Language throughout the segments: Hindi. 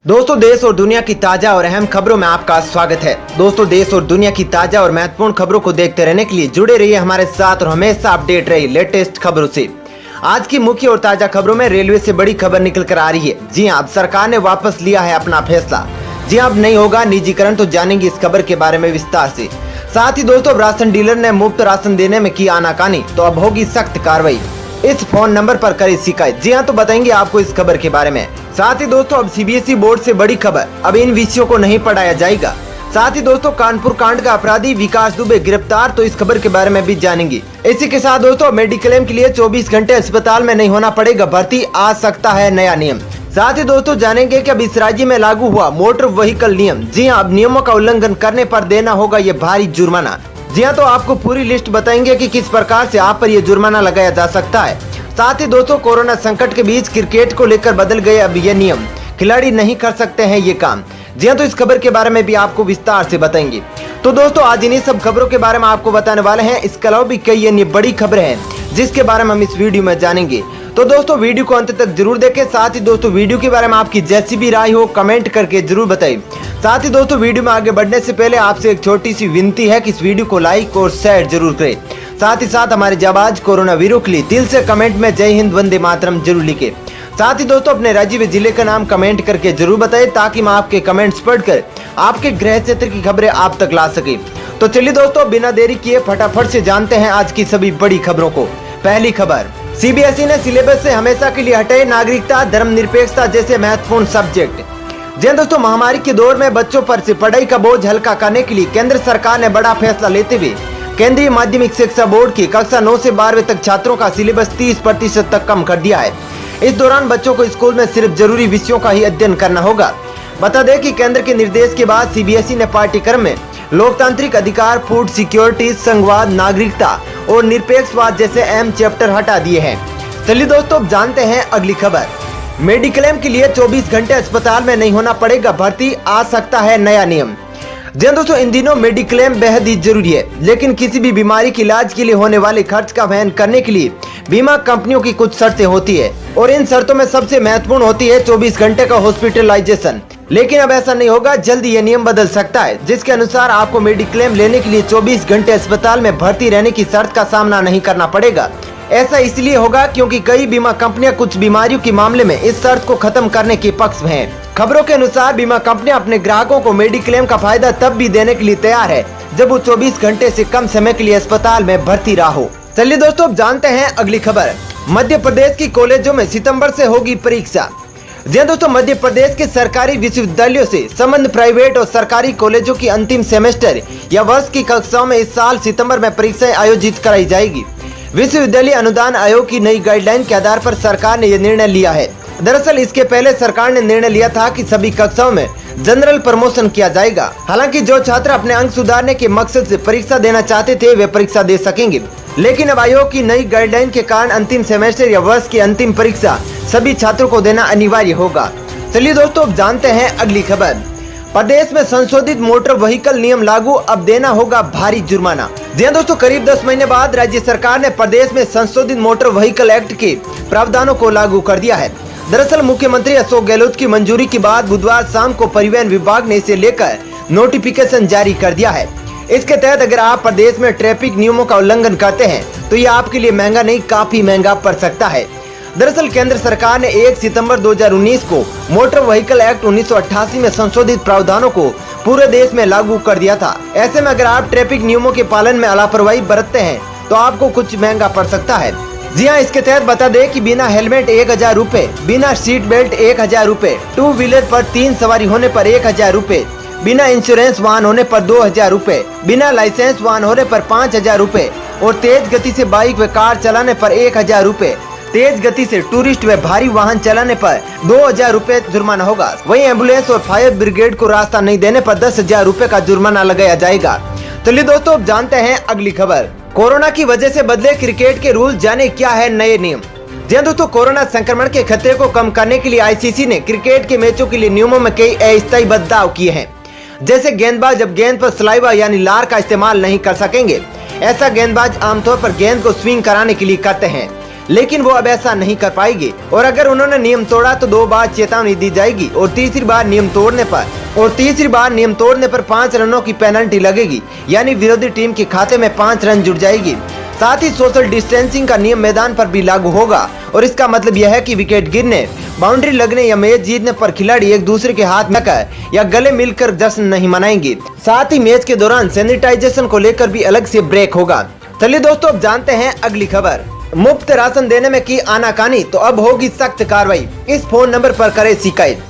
दोस्तों, देश और दुनिया की ताजा और अहम खबरों में आपका स्वागत है। दोस्तों, देश और दुनिया की ताजा और महत्वपूर्ण खबरों को देखते रहने के लिए जुड़े रहिए हमारे साथ और हमेशा अपडेट रहिए लेटेस्ट खबरों से। आज की मुख्य और ताजा खबरों में रेलवे से बड़ी खबर निकल कर आ रही है। जी हां, अब सरकार ने वापस लिया है अपना फैसला। जी हां, अब नहीं होगा निजीकरण, तो जानेंगे इस खबर के बारे में विस्तार से। साथ ही दोस्तों, राशन डीलर ने मुफ्त राशन देने में की आनाकानी, तो अब होगी सख्त कार्रवाई। इस फोन नंबर पर करें शिकायत। जी हां, तो बताएंगे आपको इस खबर के बारे में। साथ ही दोस्तों, अब सीबीएसई बोर्ड से बड़ी खबर, अब इन विषयों को नहीं पढ़ाया जाएगा। साथ ही दोस्तों, कानपुर कांड का अपराधी विकास दुबे गिरफ्तार, तो इस खबर के बारे में भी जानेंगे। इसी के साथ दोस्तों, मेडिक्लेम के लिए 24 घंटे अस्पताल में नहीं होना पड़ेगा भर्ती, आ सकता है नया नियम। साथ ही दोस्तों, जानेंगे कि अब इस राज्य में लागू हुआ मोटर व्हीकल नियम। जी हां, अब नियमों का उल्लंघन करने पर देना होगा ये भारी जुर्माना। जी हां, तो आपको पूरी लिस्ट बताएंगे कि किस प्रकार से आप पर ये जुर्माना लगाया जा सकता है। साथ ही दोस्तों, कोरोना संकट के बीच क्रिकेट को लेकर बदल गए अब ये नियम, खिलाड़ी नहीं कर सकते हैं ये काम। जी हां, तो इस खबर के बारे में भी आपको विस्तार से बताएंगे। तो दोस्तों, आज इन्हीं सब खबरों के बारे में आपको बताने वाले हैं। इसके अलावा भी कई अन्य बड़ी खबरें हैं जिसके बारे में हम इस वीडियो में जानेंगे। तो दोस्तों, वीडियो को अंत तक जरूर देखें। साथ ही दोस्तों, वीडियो के बारे में आपकी जैसी भी राय हो कमेंट करके जरूर बताइए। साथ ही दोस्तों, वीडियो में आगे बढ़ने से पहले आपसे एक छोटी सी विनती है कि इस वीडियो को लाइक और शेयर जरूर करें। साथ ही साथ हमारे जाबाज कोरोना वीरों के लिए दिल से कमेंट में जय हिंद वंदे मातरम जरूर लिखें। साथ ही दोस्तों, अपने राज्य व जिले का नाम कमेंट करके जरूर बताएं, ताकि मैं आपके कमेंट्स पढ़कर आपके गृह क्षेत्र की खबरें आप तक ला सके। तो चलिए दोस्तों, बिना देरी किए फटाफट से जानते हैं आज की सभी बड़ी खबरों को। पहली खबर, सीबीएसई ने सिलेबस से हमेशा के लिए हटाए नागरिकता, धर्मनिरपेक्षता जैसे महत्वपूर्ण सब्जेक्ट। जी दोस्तों, महामारी के दौर में बच्चों पर से पढ़ाई का बोझ हल्का करने के लिए केंद्र सरकार ने बड़ा फैसला लेते हुए केंद्रीय माध्यमिक शिक्षा बोर्ड की कक्षा 9 से 12वीं तक छात्रों का सिलेबस 30% तक कम कर दिया है। इस दौरान बच्चों को स्कूल में सिर्फ जरूरी विषयों का ही अध्ययन करना होगा। बता दें कि केंद्र के निर्देश के बाद सीबीएसई ने पाठ्यक्रम में लोकतांत्रिक अधिकार, फूड सिक्योरिटी, संघवाद, नागरिकता और निरपेक्षवाद जैसे अहम चैप्टर हटा दिए हैं। चलिए दोस्तों, जानते हैं अगली खबर। मेडिक्लेम के लिए 24 घंटे अस्पताल में नहीं होना पड़ेगा भर्ती, आ सकता है नया नियम। जी दोस्तों, इन दिनों मेडिक्लेम बेहद ही जरूरी है, लेकिन किसी भी बीमारी के इलाज के लिए होने वाले खर्च का वहन करने के लिए बीमा कंपनियों की कुछ शर्तें होती है, और इन शर्तों में सबसे महत्वपूर्ण होती है 24 घंटे का हॉस्पिटलाइजेशन। लेकिन अब ऐसा नहीं होगा, जल्द ये नियम बदल सकता है, जिसके अनुसार आपको मेडिक्लेम लेने के लिए 24 घंटे अस्पताल में भर्ती रहने की शर्त का सामना नहीं करना पड़ेगा। ऐसा इसलिए होगा क्योंकि कई बीमा कंपनियां कुछ बीमारियों के मामले में इस शर्त को खत्म करने के पक्ष में हैं। खबरों के अनुसार बीमा कंपनियां अपने ग्राहकों को मेडिक्लेम का फायदा तब भी देने के लिए तैयार है जब वो 24 घंटे से कम समय के लिए अस्पताल में भर्ती रहा हो। चलिए दोस्तों, अब जानते हैं अगली खबर। मध्य प्रदेश की कॉलेजों में सितंबर से होगी परीक्षा। जी दोस्तों, मध्य प्रदेश के सरकारी विश्वविद्यालयों से संबंध प्राइवेट और सरकारी कॉलेजों की अंतिम सेमेस्टर या वर्ष की कक्षाओं में इस साल सितंबर में परीक्षाएं आयोजित कराई जाएगी। विश्वविद्यालय अनुदान आयोग की नई गाइडलाइन के आधार पर सरकार ने यह निर्णय लिया है। दरअसल इसके पहले सरकार ने निर्णय लिया था कि सभी कक्षाओं में जनरल प्रमोशन किया जाएगा। हालांकि जो छात्र अपने अंक सुधारने के मकसद से परीक्षा देना चाहते थे वे परीक्षा दे सकेंगे, लेकिन अब आयोग की नई गाइडलाइन के कारण अंतिम सेमेस्टर या वर्ष की अंतिम परीक्षा सभी छात्रों को देना अनिवार्य होगा। चलिए दोस्तों, अब जानते हैं अगली खबर। प्रदेश में संशोधित मोटर व्हीकल नियम लागू, अब देना होगा भारी जुर्माना। जी दोस्तों, करीब 10 महीने बाद राज्य सरकार ने प्रदेश में संशोधित मोटर व्हीकल एक्ट के प्रावधानों को लागू कर दिया है। दरअसल मुख्यमंत्री अशोक गहलोत की मंजूरी के बाद बुधवार शाम को परिवहन विभाग ने इसे लेकर नोटिफिकेशन जारी कर दिया है। इसके तहत अगर आप प्रदेश में ट्रैफिक नियमों का उल्लंघन करते हैं तो ये आपके लिए महंगा नहीं, काफी महंगा पड़ सकता है। दरअसल केंद्र सरकार ने 1 सितंबर 2019 को मोटर व्हीकल एक्ट 1988 में संशोधित प्रावधानों को पूरे देश में लागू कर दिया था। ऐसे में अगर आप ट्रैफिक नियमों के पालन में लापरवाही बरतते हैं तो आपको कुछ महंगा पड़ सकता है। जी हाँ, इसके तहत बता दें कि बिना हेलमेट 1000 रूपए, बिना सीट बेल्ट 1000 रूपए, 2 व्हीलर पर 3 सवारी होने पर 1000 रूपए, बिना इंश्योरेंस वाहन होने पर 2000 रूपए, बिना लाइसेंस वाहन होने पर 5000 रूपए और तेज गति से बाइक व कार चलाने पर 1000 रूपए, तेज गति से टूरिस्ट व भारी वाहन चलाने पर 2000 रूपए जुर्माना होगा। वहीं एम्बुलेंस और फायर ब्रिगेड को रास्ता नहीं देने पर 10,000 रूपए का जुर्माना लगाया जाएगा। चलिए दोस्तों, अब जानते हैं अगली खबर। कोरोना की वजह से बदले क्रिकेट के रूल, जाने क्या है नए नियम। जी दोस्तों, कोरोना संक्रमण के खतरे को कम करने के लिए आईसीसी ने क्रिकेट के मैचों के लिए नियमों में कई अस्थायी बदलाव किए हैं। जैसे गेंदबाज अब गेंद पर सलाइवा यानी लार का इस्तेमाल नहीं कर सकेंगे। ऐसा गेंदबाज आमतौर पर गेंद को स्विंग कराने के लिए करते हैं। लेकिन वो अब ऐसा नहीं कर पाएंगे और अगर उन्होंने नियम तोड़ा तो 2 बार चेतावनी दी जाएगी और तीसरी बार नियम तोड़ने पर 5 रनों की पेनल्टी लगेगी, यानी विरोधी टीम के खाते में 5 रन जुड़ जाएगी। साथ ही सोशल डिस्टेंसिंग का नियम मैदान पर भी लागू होगा और इसका मतलब यह है कि विकेट गिरने, बाउंड्री लगने या मैच जीतने पर खिलाड़ी एक दूसरे के हाथ मिलकर या गले मिलकर जश्न नहीं मनाएंगे। साथ ही मैच के दौरान सैनिटाइजेशन को लेकर भी अलग से ब्रेक होगा। चलिए दोस्तों, अब जानते हैं अगली खबर। मुफ्त राशन देने में की आनाकानी तो अब होगी सख्त कार्रवाई, इस फोन नंबर पर करे शिकायत।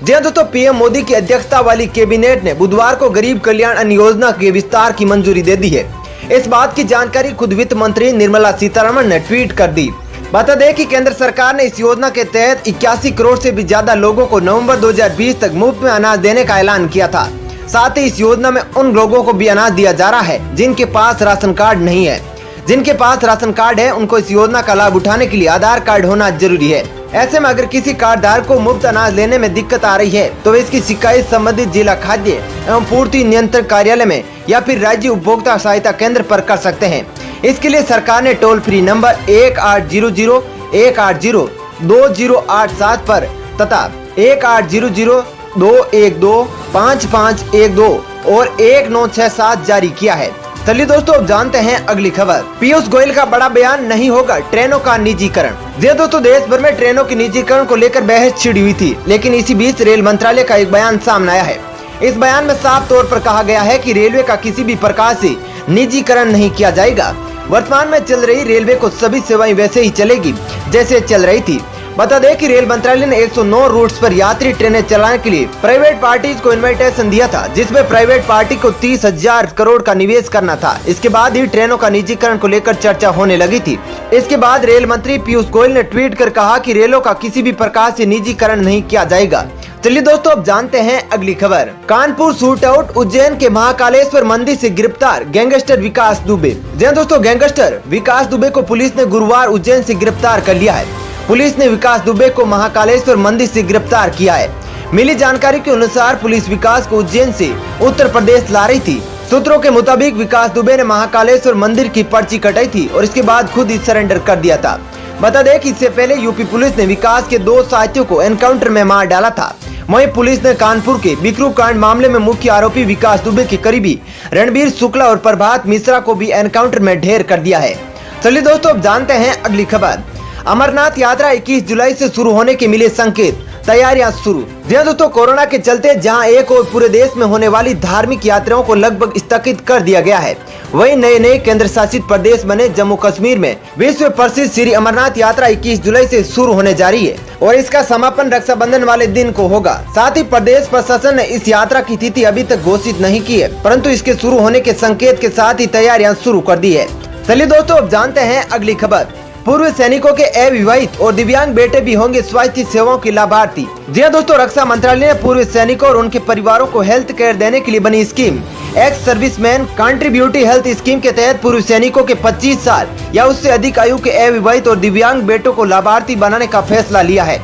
जी हां दोस्तों, पीएम मोदी की अध्यक्षता वाली कैबिनेट ने बुधवार को गरीब कल्याण अन्न योजना के विस्तार की मंजूरी दे दी है। इस बात की जानकारी खुद वित्त मंत्री निर्मला सीतारमण ने ट्वीट कर दी। बता दें कि केंद्र सरकार ने इस योजना के तहत 81 करोड़ से भी ज्यादा लोगों को नवंबर 2020 तक मुफ्त में अनाज देने का ऐलान किया था। साथ ही इस योजना में उन लोगों को भी अनाज दिया जा रहा है जिनके पास राशन कार्ड नहीं है। जिनके पास राशन कार्ड है उनको इस योजना का लाभ उठाने के लिए आधार कार्ड होना जरूरी है। ऐसे में अगर किसी कार्ड धारक को मुफ्त अनाज लेने में दिक्कत आ रही है तो वे इसकी शिकायत संबंधित जिला खाद्य एवं पूर्ति नियंत्रक कार्यालय में या फिर राज्य उपभोक्ता सहायता केंद्र पर कर सकते हैं। इसके लिए सरकार ने टोल फ्री नंबर 1800-180-2087 पर तथा 1800-212-5512 और 1967 जारी किया है। चलिए दोस्तों, अब जानते हैं अगली खबर। पीयूष गोयल का बड़ा बयान, नहीं होगा ट्रेनों का निजीकरण। जी दोस्तों, देश भर में ट्रेनों के निजीकरण को लेकर बहस छिड़ी हुई थी, लेकिन इसी बीच रेल मंत्रालय का एक बयान सामने आया है। इस बयान में साफ तौर पर कहा गया है कि रेलवे का किसी भी प्रकार से निजीकरण नहीं किया जाएगा। वर्तमान में चल रही रेलवे को सभी सेवाएं वैसे ही चलेगी जैसे चल रही थी। बता दें कि रेल मंत्रालय ने 109 रूट्स पर यात्री ट्रेनें चलाने के लिए प्राइवेट पार्टीज को इनविटेशन दिया था, जिसमें प्राइवेट पार्टी को 30,000 करोड़ का निवेश करना था। इसके बाद ही ट्रेनों का निजीकरण को लेकर चर्चा होने लगी थी। इसके बाद रेल मंत्री पीयूष गोयल ने ट्वीट कर कहा कि रेलों का किसी भी प्रकार से निजीकरण नहीं किया जाएगा। चलिए दोस्तों, अब जानते हैं अगली खबर। कानपुर शूट आउट, उज्जैन के महाकालेश्वर मंदिर से गिरफ्तार गैंगस्टर विकास दुबे। जी दोस्तों, गैंगस्टर विकास दुबे को पुलिस ने गुरुवार उज्जैन से गिरफ्तार कर लिया है। पुलिस ने विकास दुबे को महाकालेश्वर मंदिर से गिरफ्तार किया है। मिली जानकारी के अनुसार पुलिस विकास को उज्जैन से उत्तर प्रदेश ला रही थी। सूत्रों के मुताबिक विकास दुबे ने महाकालेश्वर मंदिर की पर्ची कटाई थी और इसके बाद खुद ही सरेंडर कर दिया था। बता दें कि इससे पहले यूपी पुलिस ने विकास के 2 साथियों को एनकाउंटर में मार डाला था। वहीं पुलिस ने कानपुर के बिकरू कांड मामले में मुख्य आरोपी विकास दुबे के करीबी रणबीर शुक्ला और प्रभात मिश्रा को भी एनकाउंटर में ढेर कर दिया है। चलिए दोस्तों, अब जानते हैं अगली खबर। अमरनाथ यात्रा 21 जुलाई से शुरू होने के मिले संकेत, तैयारियां शुरू। जी दोस्तों, कोरोना के चलते जहां एक और पूरे देश में होने वाली धार्मिक यात्राओं को लगभग स्थगित कर दिया गया है, वहीं नए केंद्र शासित प्रदेश बने जम्मू कश्मीर में विश्व प्रसिद्ध श्री अमरनाथ यात्रा 21 जुलाई से शुरू होने जा रही है और इसका समापन रक्षाबंधन वाले दिन को होगा। साथ ही प्रदेश प्रशासन ने इस यात्रा की तिथि अभी तक घोषित नहीं की है, परंतु इसके शुरू होने के संकेत के साथ ही तैयारियां शुरू कर दी है। चलिए दोस्तों, अब जानते हैं अगली खबर। पूर्व सैनिकों के अविवाहित और दिव्यांग बेटे भी होंगे स्वास्थ्य सेवाओं के लाभार्थी। जी हां दोस्तों, रक्षा मंत्रालय ने पूर्व सैनिकों और उनके परिवारों को हेल्थ केयर देने के लिए बनी scheme ex serviceman contributory health scheme के तहत पूर्व सैनिकों के 25 साल या उससे अधिक आयु के अविवाहित और दिव्यांग बेटों को लाभार्थी बनाने का फैसला लिया है।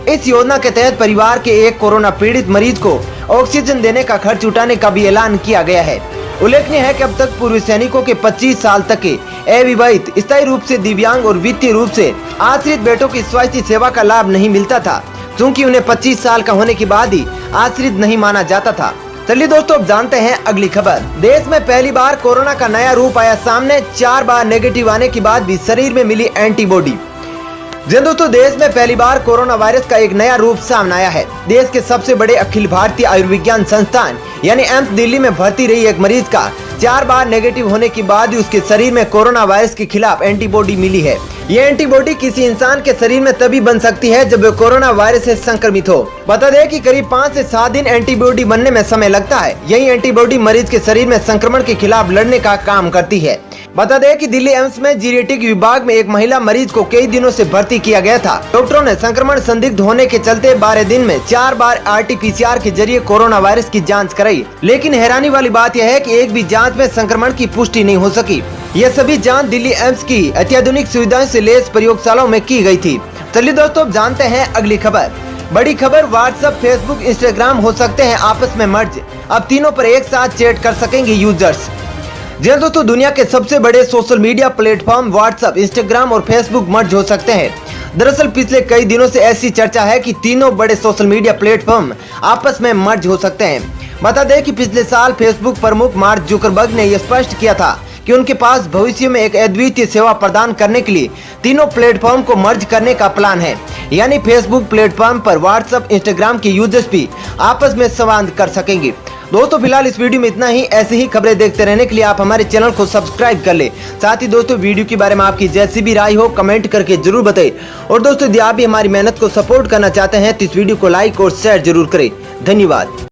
इस योजना के तहत परिवार के एक कोरोना पीड़ित मरीज को ऑक्सीजन देने का खर्च उठाने का भी ऐलान किया गया है। उल्लेखनीय है कि अब तक पूर्व सैनिकों के 25 साल तक के अविवाहित, स्थायी रूप से दिव्यांग और वित्तीय रूप से आश्रित बेटों की स्वास्थ्य सेवा का लाभ नहीं मिलता था, क्योंकि उन्हें 25 साल का होने के बाद ही आश्रित नहीं माना जाता था। चलिए दोस्तों, अब जानते हैं अगली खबर। देश में पहली बार कोरोना का नया रूप आया सामने। 4 बार नेगेटिव आने के बाद भी शरीर में मिली एंटीबॉडी। जी दोस्तों, देश में पहली बार कोरोना वायरस का एक नया रूप सामने आया है। देश के सबसे बड़े अखिल भारतीय आयुर्विज्ञान संस्थान यानी एम्स दिल्ली में भर्ती रही एक मरीज का 4 बार नेगेटिव होने के बाद ही उसके शरीर में कोरोना वायरस के खिलाफ एंटीबॉडी मिली है। ये एंटीबॉडी किसी इंसान के शरीर में तभी बन सकती है जब वो कोरोना वायरस से संक्रमित हो। बता दें कि करीब 5 से 7 दिन एंटीबॉडी बनने में समय लगता है। यही एंटीबॉडी मरीज के शरीर में संक्रमण के खिलाफ लड़ने का काम करती है। बता दें कि दिल्ली एम्स में जीरियाट्रिक विभाग में एक महिला मरीज को कई दिनों से भर्ती किया गया था। डॉक्टरों ने संक्रमण संदिग्ध होने के चलते 12 दिन में 4 बार RT-PCR के जरिए कोरोना वायरस की जांच कराई, लेकिन हैरानी वाली बात यह है कि एक भी जांच में संक्रमण की पुष्टि नहीं हो सकी। यह सभी जांच दिल्ली एम्स की अत्याधुनिक सुविधाओं से लैस प्रयोगशालाओं में की गई थी। चलिए दोस्तों, जानते हैं अगली खबर। बड़ी खबर, व्हाट्सएप, फेसबुक, इंस्टाग्राम हो सकते हैं आपस में मर्ज। अब तीनों पर एक साथ चैट कर सकेंगे यूजर्स। जी दोस्तों, दुनिया के सबसे बड़े social media platform WhatsApp, Instagram और फेसबुक मर्ज हो सकते हैं। दरअसल पिछले कई दिनों से ऐसी चर्चा है कि तीनों बड़े सोशल मीडिया प्लेटफॉर्म आपस में मर्ज हो सकते हैं। बता दें कि पिछले साल फेसबुक प्रमुख मार्क जुकरबर्ग ने यह स्पष्ट किया था कि उनके पास भविष्य में एक अद्वितीय सेवा प्रदान करने के लिए तीनों प्लेटफॉर्म को मर्ज करने का प्लान है। यानी फेसबुक प्लेटफॉर्म पर व्हाट्सएप, इंस्टाग्राम के यूजर्स भी आपस में संवाद कर सकेंगे। दोस्तों फिलहाल इस वीडियो में इतना ही। ऐसे ही खबरें देखते रहने के लिए आप हमारे चैनल को सब्सक्राइब कर ले। साथ ही दोस्तों वीडियो के बारे में आपकी जैसी भी राय हो कमेंट करके जरूर बताएं। और दोस्तों यदि आप भी हमारी मेहनत को सपोर्ट करना चाहते हैं तो इस वीडियो को लाइक और शेयर जरूर करें। धन्यवाद।